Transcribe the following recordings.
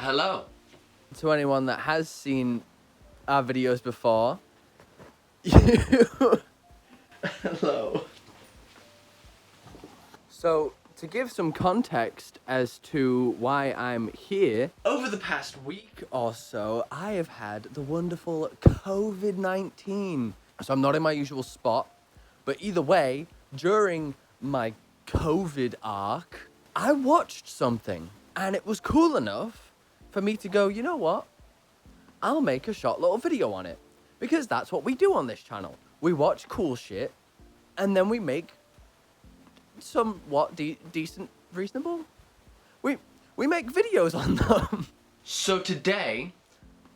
Hello. To anyone that has seen our videos before, Hello. So, to give some context as to why I'm here, Over the past week, or so, I have had the wonderful COVID-19. So I'm not in my usual spot, but either way, during my COVID arc, I watched something, and it was cool enough for me to go, you know what? I'll make a short little video on it. Because that's what we do on this channel. We watch cool shit, and then we make somewhat decent, reasonable. We make videos on them. so today,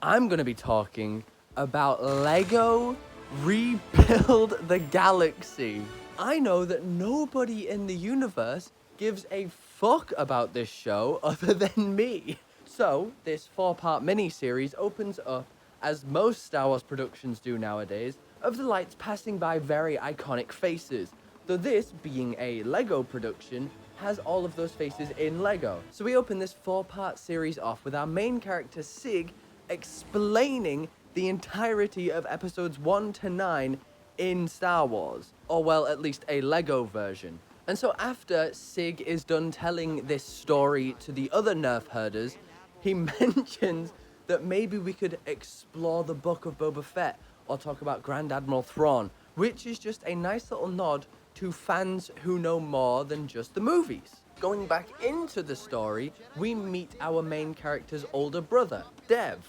I'm gonna be talking about Lego Rebuild the Galaxy. I know that nobody in the universe gives a fuck about this show other than me. So this 4-part mini-series opens up, as most Star Wars productions do nowadays, of the lights passing by very iconic faces. Though this, being a Lego production, has all of those faces in Lego. So we open this 4-part series off with our main character Sig explaining the entirety of episodes 1 to 9 in Star Wars. Or well, at least a Lego version. And so after Sig is done telling this story to the other Nerf herders, he mentions that maybe we could explore the Book of Boba Fett or talk about Grand Admiral Thrawn, which is just a nice little nod to fans who know more than just the movies. Going back into the story, we meet our main character's older brother, Dev,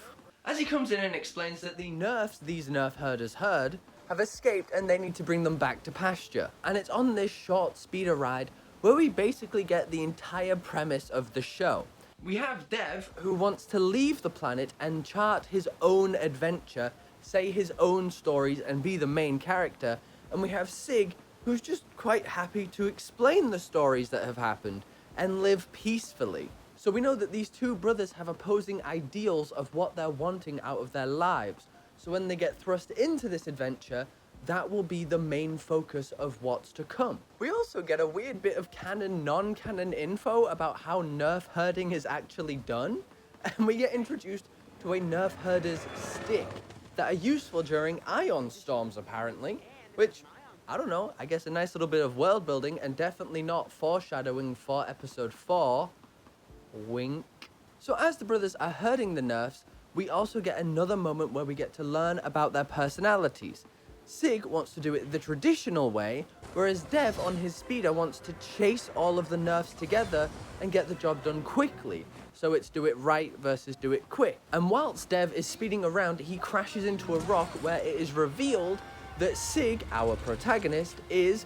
as he comes in and explains that the Nerfs these Nerf herders herd have escaped and they need to bring them back to pasture. And it's on this short speeder ride where we basically get the entire premise of the show. We have Dev, who wants to leave the planet and chart his own adventure, say his own stories and be the main character, and we have Sig, who's just quite happy to explain the stories that have happened and live peacefully. So we know that these two brothers have opposing ideals of what they're wanting out of their lives. So when they get thrust into this adventure, that will be the main focus of what's to come. We also get a weird bit of canon, non-canon info about how Nerf herding is actually done. And we get introduced to a Nerf herder's stick that are useful during ion storms apparently, which, I don't know, I guess a nice little bit of world building and definitely not foreshadowing for episode 4. Wink. So as the brothers are herding the Nerfs, we also get another moment where we get to learn about their personalities. Sig wants to do it the traditional way, whereas Dev on his speeder wants to chase all of the Nerfs together and get the job done quickly. So it's do it right versus do it quick. And whilst Dev is speeding around, he crashes into a rock where it is revealed that Sig, our protagonist, is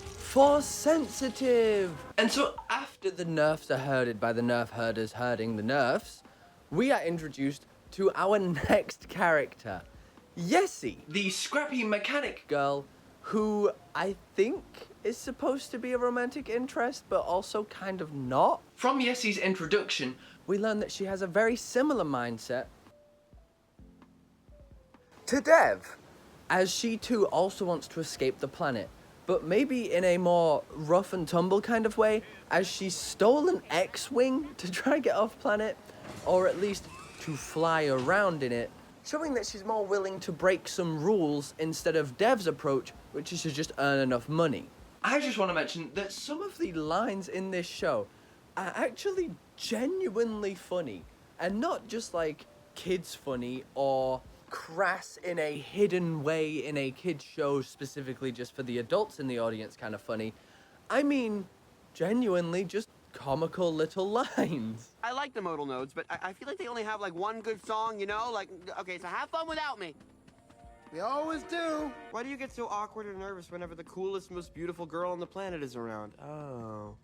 force sensitive. And so after the Nerfs are herded by the Nerf herders herding the Nerfs, we are introduced to our next character, Yessie, the scrappy mechanic girl who I think is supposed to be a romantic interest, but also kind of not. From Yessie's introduction, we learn that she has a very similar mindset to Dev, as she too also wants to escape the planet, but maybe in a more rough and tumble kind of way, as she stole an X-Wing to try and get off planet, or at least to fly around in it, showing that she's more willing to break some rules instead of Dev's approach, which is to just earn enough money. I just want to mention that some of the lines in this show are actually genuinely funny, and not just like kids funny or crass in a hidden way in a kids show specifically just for the adults in the audience kind of funny. I mean, genuinely just comical little lines. I like the modal nodes, but I feel like they only have like one good song, you know? Like, okay, so have fun without me. We always do. Why do you get so awkward or nervous whenever the coolest, most beautiful girl on the planet is around? Oh.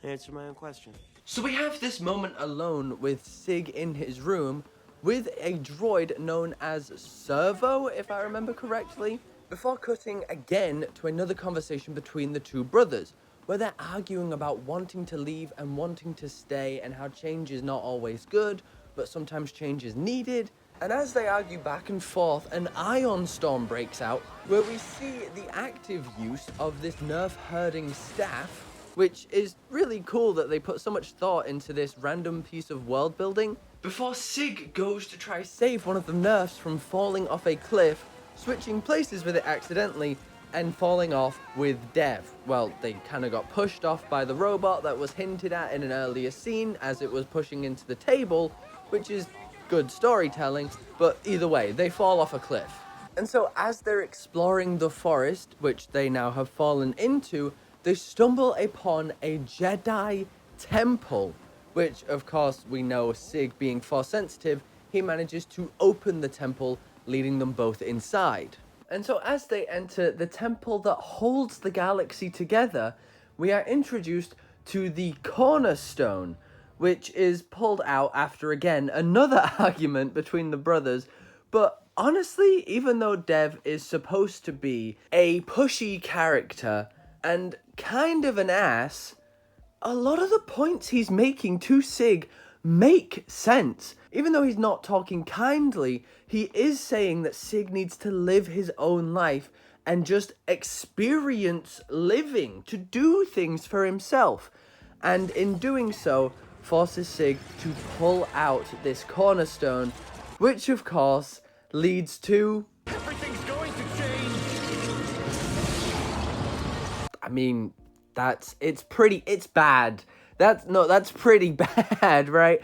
Answer my own question. So we have this moment alone with Sig in his room with a droid known as Servo, if I remember correctly, before cutting again to another conversation between the two brothers, where they're arguing about wanting to leave and wanting to stay and how change is not always good, but sometimes change is needed. And as they argue back and forth, an ion storm breaks out where we see the active use of this Nerf herding staff which is really cool that they put so much thought into this random piece of world building. Before Sig goes to try save one of the Nerfs from falling off a cliff, switching places with it accidentally, and falling off with Dev. Well, they kind of got pushed off by the robot that was hinted at in an earlier scene as it was pushing into the table, which is good storytelling, but either way, they fall off a cliff. And so as they're exploring the forest, which they now have fallen into, they stumble upon a Jedi temple, which of course we know, Sig being force sensitive, he manages to open the temple, leading them both inside. And so as they enter the temple that holds the galaxy together, we are introduced to the cornerstone, which is pulled out after, again, another argument between the brothers. But honestly, even though Dev is supposed to be a pushy character and kind of an ass, a lot of the points he's making to Sig make sense. Even though he's not talking kindly, he is saying that Sig needs to live his own life and just experience living, to do things for himself. And in doing so, forces Sig to pull out this cornerstone, which of course leads to... Everything's going to change! I mean, it's bad. That's pretty bad, right?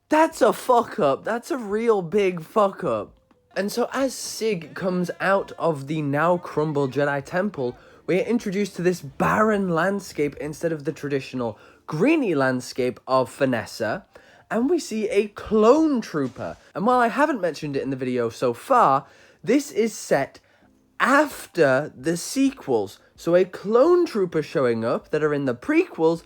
That's a fuck up. That's a real big fuck up. And so as Sig comes out of the now crumbled Jedi Temple, we are introduced to this barren landscape instead of the traditional greeny landscape of Vanessa, and we see a clone trooper. And while I haven't mentioned it in the video so far, this is set after the sequels. So a clone trooper showing up that are in the prequels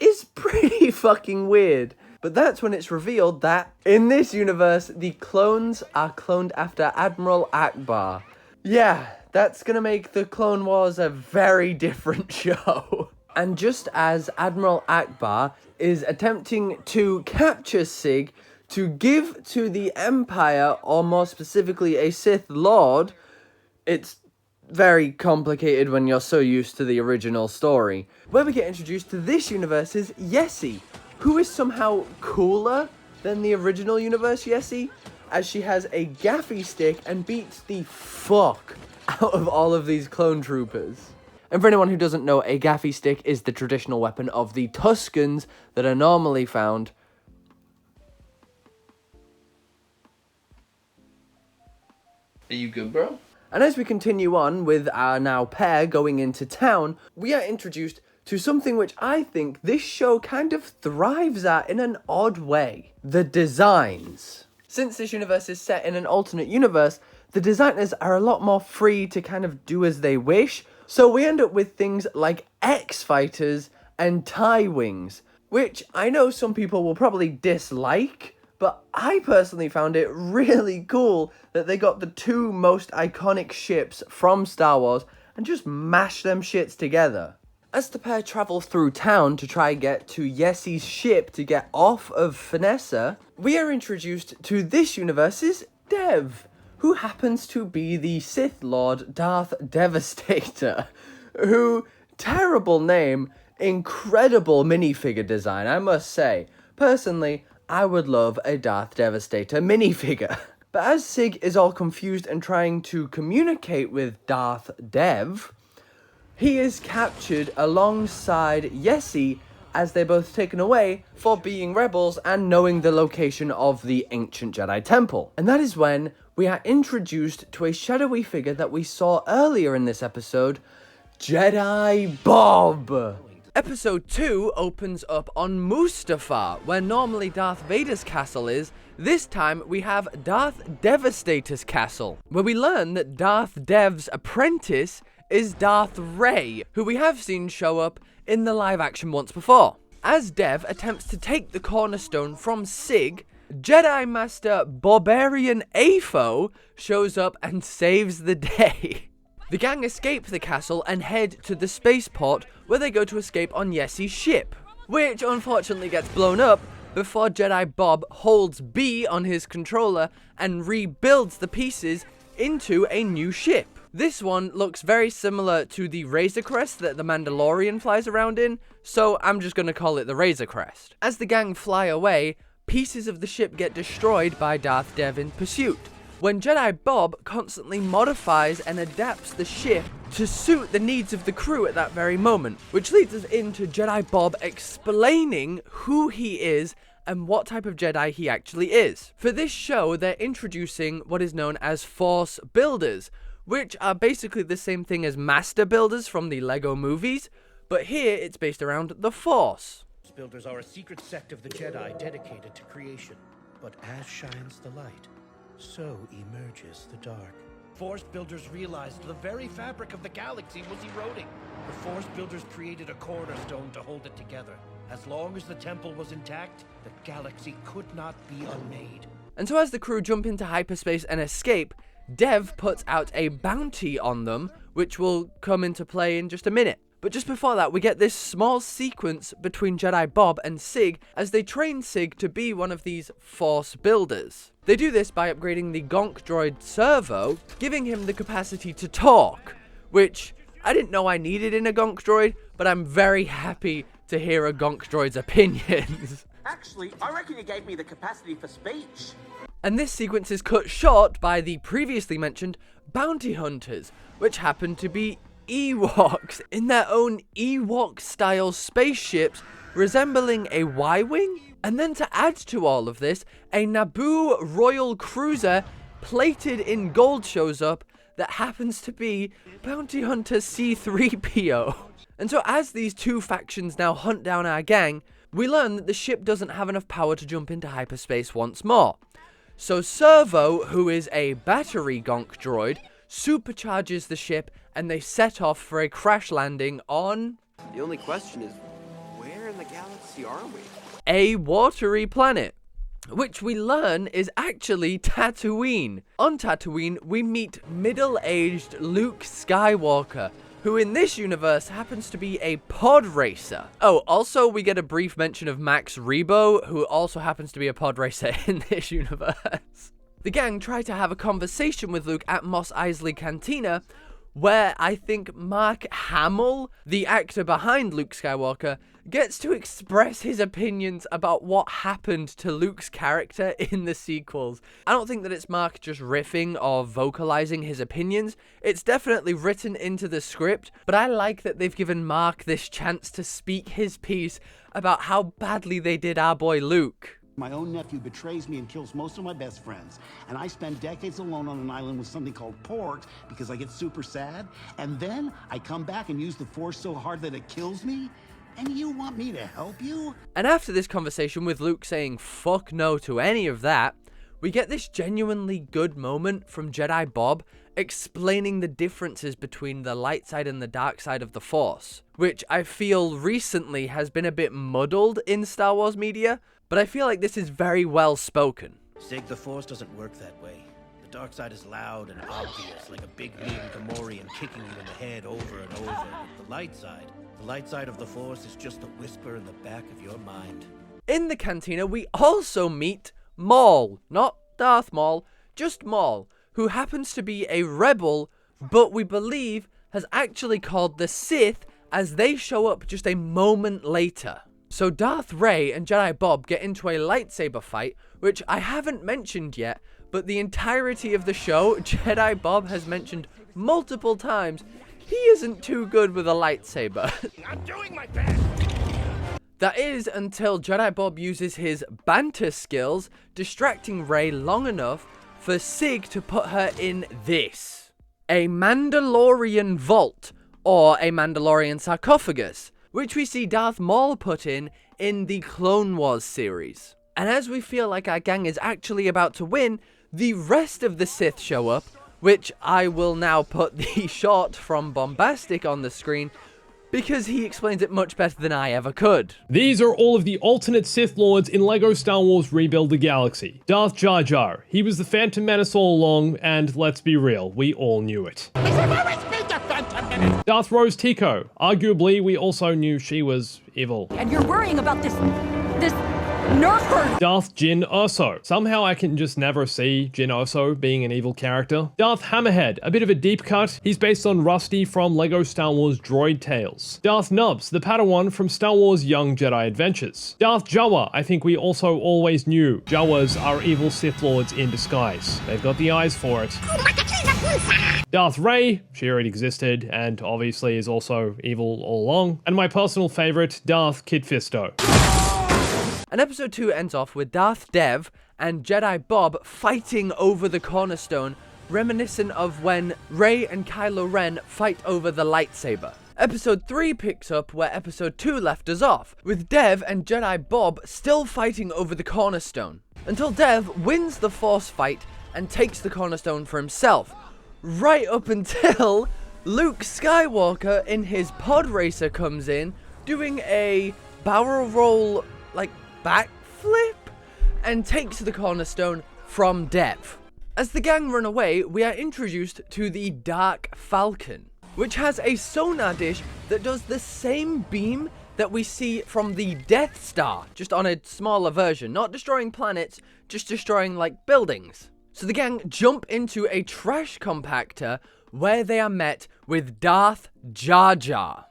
is pretty fucking weird. But that's when it's revealed that, in this universe, the clones are cloned after Admiral Akbar. Yeah, that's gonna make the Clone Wars a very different show. And just as Admiral Akbar is attempting to capture Sig to give to the Empire, or more specifically a Sith Lord, it's very complicated when you're so used to the original story. Where we get introduced to this universe is Yessie, who is somehow cooler than the original universe Yessie, as she has a gaffy stick and beats the fuck out of all of these clone troopers. And for anyone who doesn't know, a gaffy stick is the traditional weapon of the Tuscans that are normally found... Are you good, bro? And as we continue on with our now pair going into town, we are introduced to something which I think this show kind of thrives at in an odd way. The designs. Since this universe is set in an alternate universe, the designers are a lot more free to kind of do as they wish. So we end up with things like X-Fighters and TIE Wings, which I know some people will probably dislike, but I personally found it really cool that they got the two most iconic ships from Star Wars and just mashed them shits together. As the pair travel through town to try get to Yessie's ship to get off of Vanessa, we are introduced to this universe's Dev, who happens to be the Sith Lord Darth Devastator, who, terrible name, incredible minifigure design, I must say. Personally, I would love a Darth Devastator minifigure. But as Sig is all confused and trying to communicate with Darth Dev, he is captured alongside Yessie as they're both taken away for being rebels and knowing the location of the ancient Jedi Temple. And that is when we are introduced to a shadowy figure that we saw earlier in this episode, Jedi Bob. Episode 2 opens up on Mustafar, where normally Darth Vader's castle is. This time we have Darth Devastator's castle, where we learn that Darth Dev's apprentice is Darth Rey, who we have seen show up in the live action once before. As Dev attempts to take the cornerstone from Sig, Jedi Master Barbarian Afo shows up and saves the day. The gang escape the castle and head to the spaceport, where they go to escape on Yessie's ship, which unfortunately gets blown up before Jedi Bob holds B on his controller and rebuilds the pieces into a new ship. This one looks very similar to the Razor Crest that the Mandalorian flies around in, so I'm just going to call it the Razor Crest. As the gang fly away, pieces of the ship get destroyed by Darth Dev in pursuit, when Jedi Bob constantly modifies and adapts the ship to suit the needs of the crew at that very moment, which leads us into Jedi Bob explaining who he is and what type of Jedi he actually is. For this show, they're introducing what is known as Force Builders, which are basically the same thing as Master Builders from the Lego movies, but here it's based around the Force. Force Builders are a secret sect of the Jedi dedicated to creation. But as shines the light, so emerges the dark. Force Builders realized the very fabric of the galaxy was eroding. The Force Builders created a cornerstone to hold it together. As long as the temple was intact, the galaxy could not be unmade. And so as the crew jump into hyperspace and escape, Dev puts out a bounty on them, which will come into play in just a minute. But just before that, we get this small sequence between Jedi Bob and Sig as they train Sig to be one of these Force Builders. They do this by upgrading the Gonk droid Servo, giving him the capacity to talk, which I didn't know I needed in a Gonk droid, but I'm very happy to hear a Gonk droid's opinions. Actually, I reckon you gave me the capacity for speech. And this sequence is cut short by the previously mentioned bounty hunters, which happen to be Ewoks in their own Ewok-style spaceships resembling a Y-Wing. And then to add to all of this, a Naboo Royal Cruiser plated in gold shows up that happens to be Bounty Hunter C-3PO. And so as these two factions now hunt down our gang, we learn that the ship doesn't have enough power to jump into hyperspace once more. So Servo, who is a battery Gonk droid, supercharges the ship and they set off for a crash landing on The only question is, where in the galaxy are we? a watery planet, which we learn is actually Tatooine. On Tatooine, we meet middle-aged Luke Skywalker, who in this universe happens to be a pod racer. Oh, also we get a brief mention of Max Rebo, who also happens to be a pod racer in this universe. The gang try to have a conversation with Luke at Mos Eisley Cantina, where I think Mark Hamill, the actor behind Luke Skywalker, gets to express his opinions about what happened to Luke's character in the sequels. I don't think that it's Mark just riffing or vocalizing his opinions. It's definitely written into the script, but I like that they've given Mark this chance to speak his piece about how badly they did our boy Luke. My own nephew betrays me and kills most of my best friends. And I spend decades alone on an island with something called porgs because I get super sad. And then I come back and use the Force so hard that it kills me? And you want me to help you? And after this conversation with Luke saying fuck no to any of that, we get this genuinely good moment from Jedi Bob explaining the differences between the light side and the dark side of the Force, which I feel recently has been a bit muddled in Star Wars media, but I feel like this is very well spoken. Sig, the Force doesn't work that way. The dark side is loud and obvious, like a big mean Gamorrean kicking you in the head over and over. But the light side of the Force is just a whisper in the back of your mind. In the cantina, we also meet Maul, not Darth Maul, just Maul, who happens to be a rebel, but we believe has actually called the Sith as they show up just a moment later. So Darth Rey and Jedi Bob get into a lightsaber fight, which I haven't mentioned yet, but the entirety of the show, Jedi Bob has mentioned multiple times he isn't too good with a lightsaber. I'm doing my best! That is until Jedi Bob uses his banter skills, distracting Rey long enough for Sig to put her in this. A Mandalorian vault, or a Mandalorian sarcophagus, which we see Darth Maul put in the Clone Wars series. And as we feel like our gang is actually about to win, the rest of the Sith show up, which I will now put the short from Bombastic on the screen, because he explains it much better than I ever could. These are all of the alternate Sith Lords in LEGO Star Wars Rebuild the Galaxy. Darth Jar Jar. He was the Phantom Menace all along, and let's be real, we all knew it. Darth Rose Tico. Arguably, we also knew she was evil. And you're worrying about this Nerf her! Darth Jyn Erso. Somehow I can just never see Jyn Erso being an evil character. Darth Hammerhead, a bit of a deep cut. He's based on Rusty from LEGO Star Wars Droid Tales. Darth Nubs, the Padawan from Star Wars Young Jedi Adventures. Darth Jawa, I think we also always knew. Jawas are evil Sith Lords in disguise. They've got the eyes for it. Darth Rey, she already existed, and obviously is also evil all along. And my personal favorite, Darth Kit Fisto. And episode 2 ends off with Darth Dev and Jedi Bob fighting over the cornerstone, reminiscent of when Rey and Kylo Ren fight over the lightsaber. Episode 3 picks up where episode 2 left us off, with Dev and Jedi Bob still fighting over the cornerstone, until Dev wins the Force fight and takes the cornerstone for himself, right up until Luke Skywalker in his pod racer comes in, doing a barrel roll, like, backflip, and takes the cornerstone from Dev. As the gang run away, we are introduced to the Dark Falcon, which has a sonar dish that does the same beam that we see from the Death Star, just on a smaller version, not destroying planets, just destroying, like, buildings. So the gang jump into a trash compactor where they are met with Darth Jar Jar.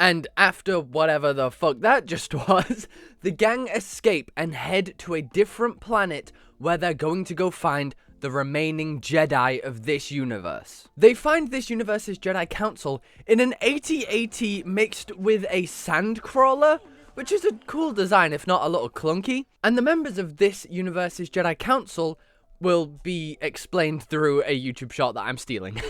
And after whatever the fuck that just was, the gang escape and head to a different planet where they're going to go find the remaining Jedi of this universe. They find this universe's Jedi Council in an AT-AT mixed with a sandcrawler, which is a cool design if not a little clunky. And the members of this universe's Jedi Council will be explained through a YouTube shot that I'm stealing.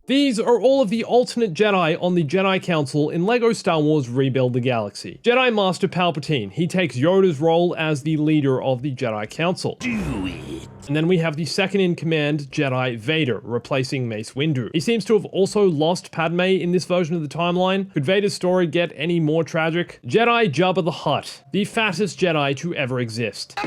These are all of the alternate Jedi on the Jedi Council in LEGO Star Wars Rebuild the Galaxy. Jedi Master Palpatine, he takes Yoda's role as the leader of the Jedi Council. Do it! And then we have the second-in-command Jedi Vader, replacing Mace Windu. He seems to have also lost Padme in this version of the timeline. Could Vader's story get any more tragic? Jedi Jabba the Hutt, the fattest Jedi to ever exist.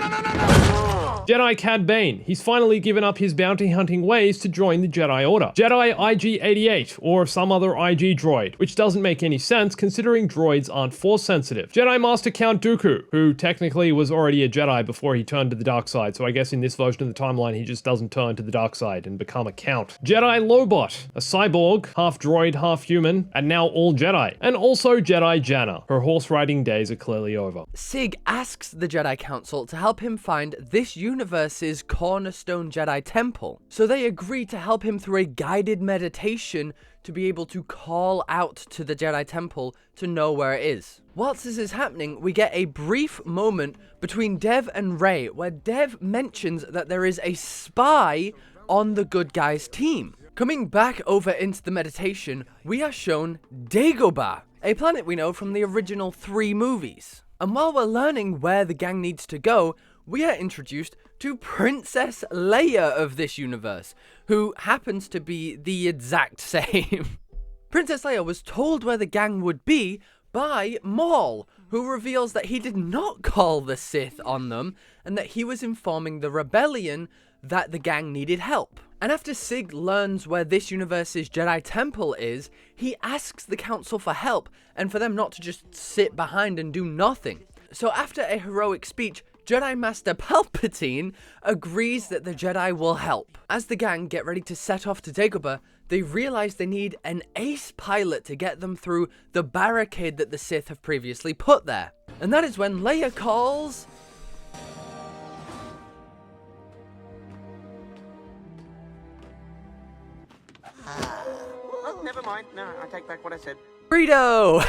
Jedi Cad Bane, he's finally given up his bounty hunting ways to join the Jedi Order. Jedi IG-88, or some other IG droid, which doesn't make any sense considering droids aren't Force sensitive. Jedi Master Count Dooku, who technically was already a Jedi before he turned to the dark side, so I guess in this version of the timeline he just doesn't turn to the dark side and become a Count. Jedi Lobot, a cyborg, half droid, half human, and now all Jedi. And also Jedi Janna, her horse riding days are clearly over. Sig asks the Jedi Council to help him find this universe's cornerstone Jedi temple, so they agree to help him through a guided meditation to be able to call out to the Jedi temple to know where it is. Whilst this is happening, we get a brief moment between Dev and Rey where Dev mentions that there is a spy on the good guys team. Coming back over into the meditation, we are shown Dagobah, a planet we know from the original 3 movies. And while we're learning where the gang needs to go, we are introduced to Princess Leia of this universe, who happens to be the exact same. Princess Leia was told where the gang would be by Maul, who reveals that he did not call the Sith on them, and that he was informing the rebellion that the gang needed help. And after Sig learns where this universe's Jedi Temple is, he asks the Council for help, and for them not to just sit behind and do nothing. So after a heroic speech, Jedi Master Palpatine agrees that the Jedi will help. As the gang get ready to set off to Dagobah, they realize they need an ace pilot to get them through the barricade that the Sith have previously put there. And that is when Leia calls... Oh, never mind. No, I take back what I said. Greedo!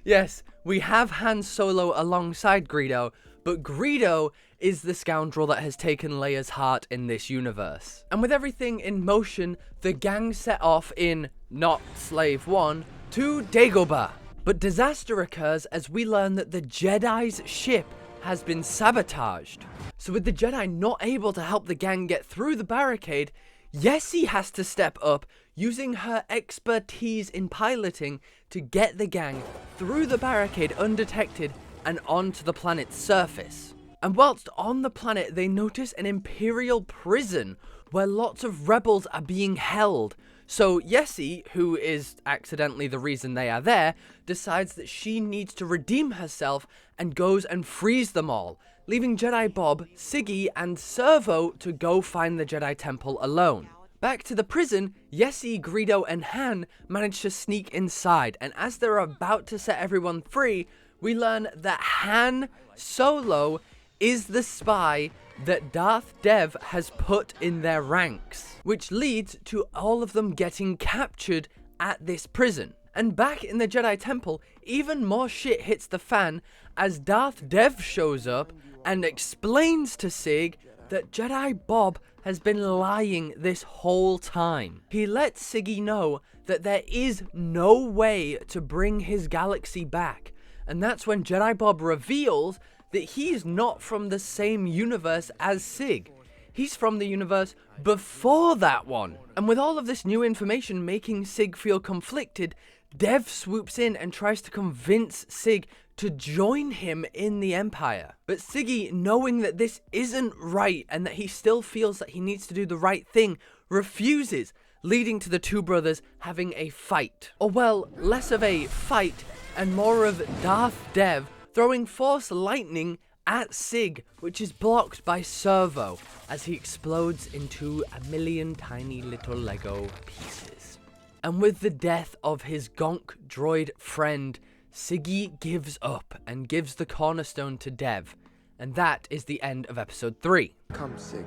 Yes, we have Han Solo alongside Greedo, but Greedo is the scoundrel that has taken Leia's heart in this universe. And with everything in motion, the gang set off in, not Slave 1, to Dagobah. But disaster occurs as we learn that the Jedi's ship has been sabotaged. So with the Jedi not able to help the gang get through the barricade, Yessie has to step up, using her expertise in piloting to get the gang through the barricade undetected and onto the planet's surface. And whilst on the planet, they notice an Imperial prison where lots of rebels are being held. So Yessie, who is accidentally the reason they are there, decides that she needs to redeem herself and goes and frees them all, leaving Jedi Bob, Siggy, and Servo to go find the Jedi Temple alone. Back to the prison, Yessie, Greedo, and Han manage to sneak inside, and as they're about to set everyone free, we learn that Han Solo is the spy that Darth Dev has put in their ranks, which leads to all of them getting captured at this prison. And back in the Jedi Temple, even more shit hits the fan as Darth Dev shows up and explains to Sig that Jedi Bob has been lying this whole time. He lets Siggy know that there is no way to bring his galaxy back, and that's when Jedi Bob reveals that he's not from the same universe as Sig. He's from the universe before that one. And with all of this new information making Sig feel conflicted, Dev swoops in and tries to convince Sig to join him in the Empire. But Siggy, knowing that this isn't right and that he still feels that he needs to do the right thing, refuses, leading to the two brothers having a fight. Or well, less of a fight and more of Darth Dev throwing Force lightning at Sig, which is blocked by Servo as he explodes into a million tiny little Lego pieces. And with the death of his gonk droid friend, Siggy gives up and gives the cornerstone to Dev. And that is the end of episode 3. Come, Sig.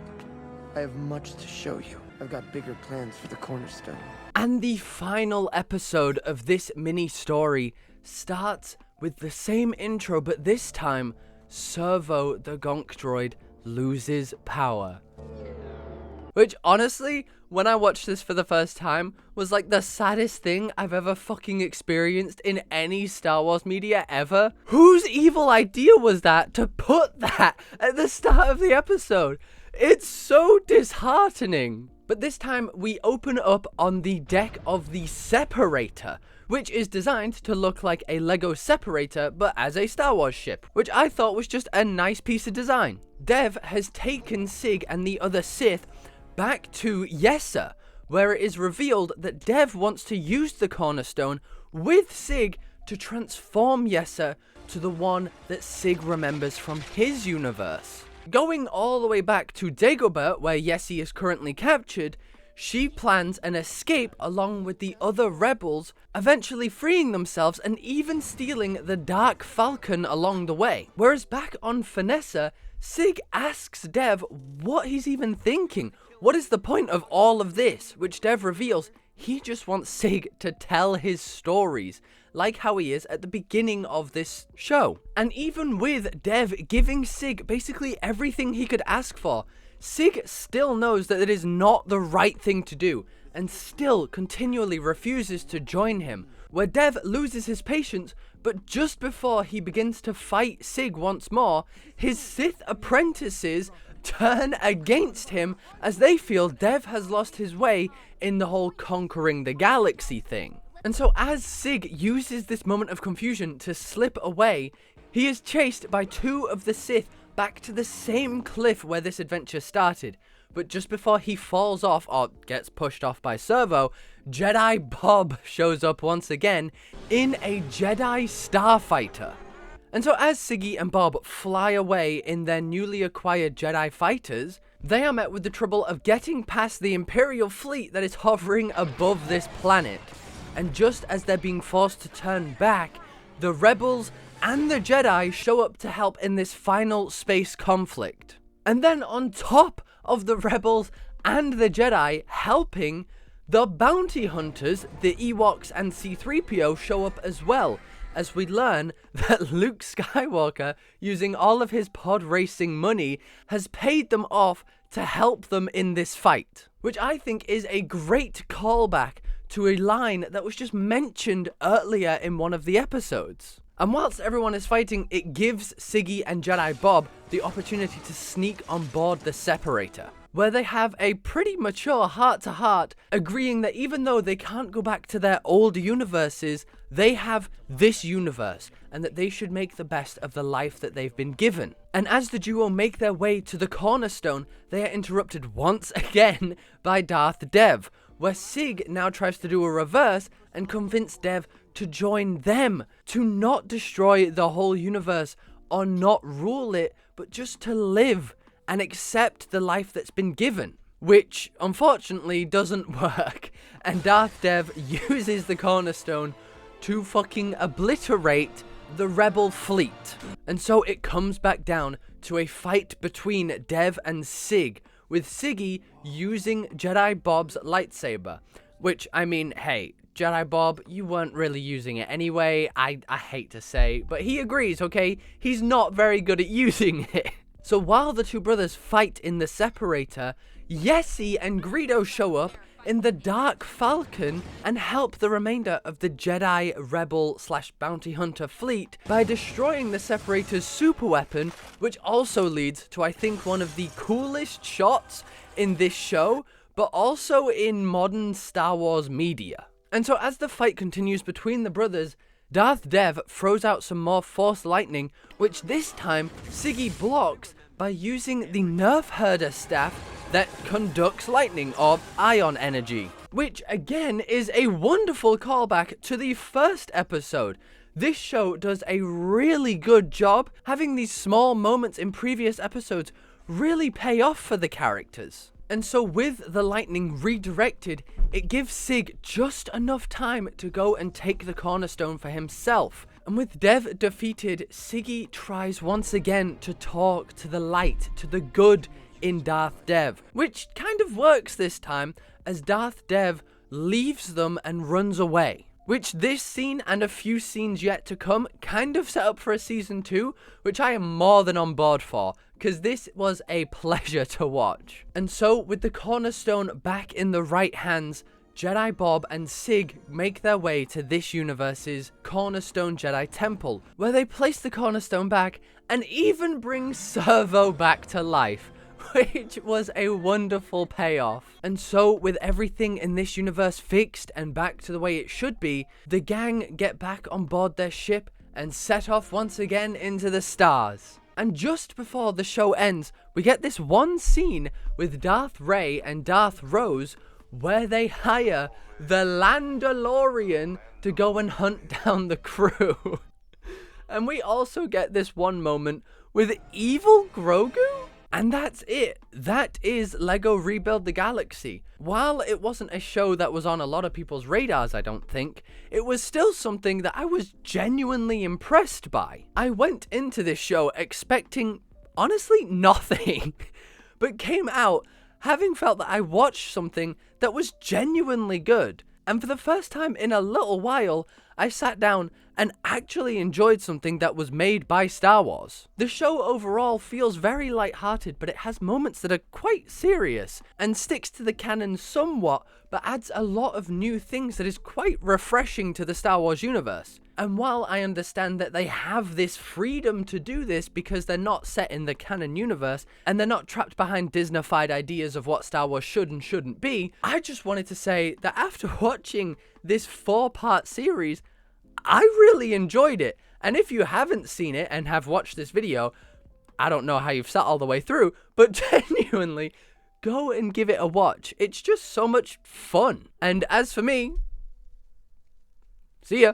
I have much to show you. I've got bigger plans for the cornerstone. And the final episode of this mini story starts with the same intro, but this time, Servo the gonk droid loses power. Which, honestly, when I watched this for the first time, was like the saddest thing I've ever fucking experienced in any Star Wars media ever. Whose evil idea was that to put that at the start of the episode? It's so disheartening. But this time, we open up on the deck of the Separator, which is designed to look like a Lego separator, but as a Star Wars ship, which I thought was just a nice piece of design. Dev has taken Sig and the other Sith back to Yessa, where it is revealed that Dev wants to use the cornerstone with Sig to transform Yessa to the one that Sig remembers from his universe. Going all the way back to Dagobah, where Yessie is currently captured, she plans an escape along with the other rebels, eventually freeing themselves and even stealing the Dark Falcon along the way. Whereas back on Finessa, Sig asks Dev what he's even thinking. What is the point of all of this? Which Dev reveals he just wants Sig to tell his stories, like how he is at the beginning of this show. And even with Dev giving Sig basically everything he could ask for, Sig still knows that it is not the right thing to do, and still continually refuses to join him, where Dev loses his patience, but just before he begins to fight Sig once more, his Sith apprentices turn against him as they feel Dev has lost his way in the whole conquering the galaxy thing. And so as Sig uses this moment of confusion to slip away, he is chased by two of the Sith back to the same cliff where this adventure started. But just before he falls off, or gets pushed off by Servo, Jedi Bob shows up once again in a Jedi starfighter. And so as Siggy and Bob fly away in their newly acquired Jedi fighters, they are met with the trouble of getting past the Imperial fleet that is hovering above this planet. And just as they're being forced to turn back, the rebels and the Jedi show up to help in this final space conflict. And then on top of the rebels and the Jedi helping, the bounty hunters, the Ewoks and C-3PO show up as well, as we learn that Luke Skywalker, using all of his pod racing money, has paid them off to help them in this fight. Which I think is a great callback to a line that was just mentioned earlier in one of the episodes. And whilst everyone is fighting, it gives Siggy and Jedi Bob the opportunity to sneak on board the Separator, where they have a pretty mature heart-to-heart, agreeing that even though they can't go back to their old universes, they have this universe, and that they should make the best of the life that they've been given. And as the duo make their way to the cornerstone, they are interrupted once again by Darth Dev, where Sig now tries to do a reverse and convince Dev to join them, to not destroy the whole universe or not rule it, but just to live and accept the life that's been given, which unfortunately doesn't work. And Darth Dev uses the cornerstone to fucking obliterate the rebel fleet. And so it comes back down to a fight between Dev and Sig, with Siggy using Jedi Bob's lightsaber, which, I mean, hey, Jedi Bob, you weren't really using it anyway, I hate to say, but he agrees, okay? He's not very good at using it. So while the two brothers fight in the separator, Yessie and Greedo show up in the Dark Falcon and help the remainder of the Jedi Rebel / Bounty Hunter fleet by destroying the separator's super weapon, which also leads to, I think, one of the coolest shots in this show, but also in modern Star Wars media. And so as the fight continues between the brothers, Darth Dev throws out some more Force Lightning, which this time Siggy blocks by using the Nerf Herder staff that conducts lightning, or ion energy, which again is a wonderful callback to the first episode. This show does a really good job having these small moments in previous episodes really pay off for the characters. And so with the lightning redirected, it gives Sig just enough time to go and take the cornerstone for himself. And with Dev defeated, Siggy tries once again to talk to the light, to the good in Darth Dev, which kind of works this time as Darth Dev leaves them and runs away. Which this scene and a few scenes yet to come kind of set up for a season 2, which I am more than on board for, because this was a pleasure to watch. And so with the cornerstone back in the right hands, Jedi Bob and Sig make their way to this universe's Cornerstone Jedi Temple, where they place the cornerstone back and even bring Servo back to life, which was a wonderful payoff. And so with everything in this universe fixed and back to the way it should be, the gang get back on board their ship and set off once again into the stars. And just before the show ends, we get this one scene with Darth Rey and Darth Rose where they hire the Landalorian to go and hunt down the crew. And we also get this one moment with evil Grogu. And that's it. That is LEGO Rebuild the Galaxy. While it wasn't a show that was on a lot of people's radars, I don't think, it was still something that I was genuinely impressed by. I went into this show expecting, honestly, nothing, but came out having felt that I watched something that was genuinely good. And for the first time in a little while, I sat down and actually enjoyed something that was made by Star Wars. The show overall feels very lighthearted, but it has moments that are quite serious and sticks to the canon somewhat, but adds a lot of new things that is quite refreshing to the Star Wars universe. And while I understand that they have this freedom to do this because they're not set in the canon universe and they're not trapped behind Disney-fied ideas of what Star Wars should and shouldn't be, I just wanted to say that after watching this 4-part series, I really enjoyed it. And if you haven't seen it and have watched this video, I don't know how you've sat all the way through, but genuinely, go and give it a watch. It's just so much fun. And as for me, see ya.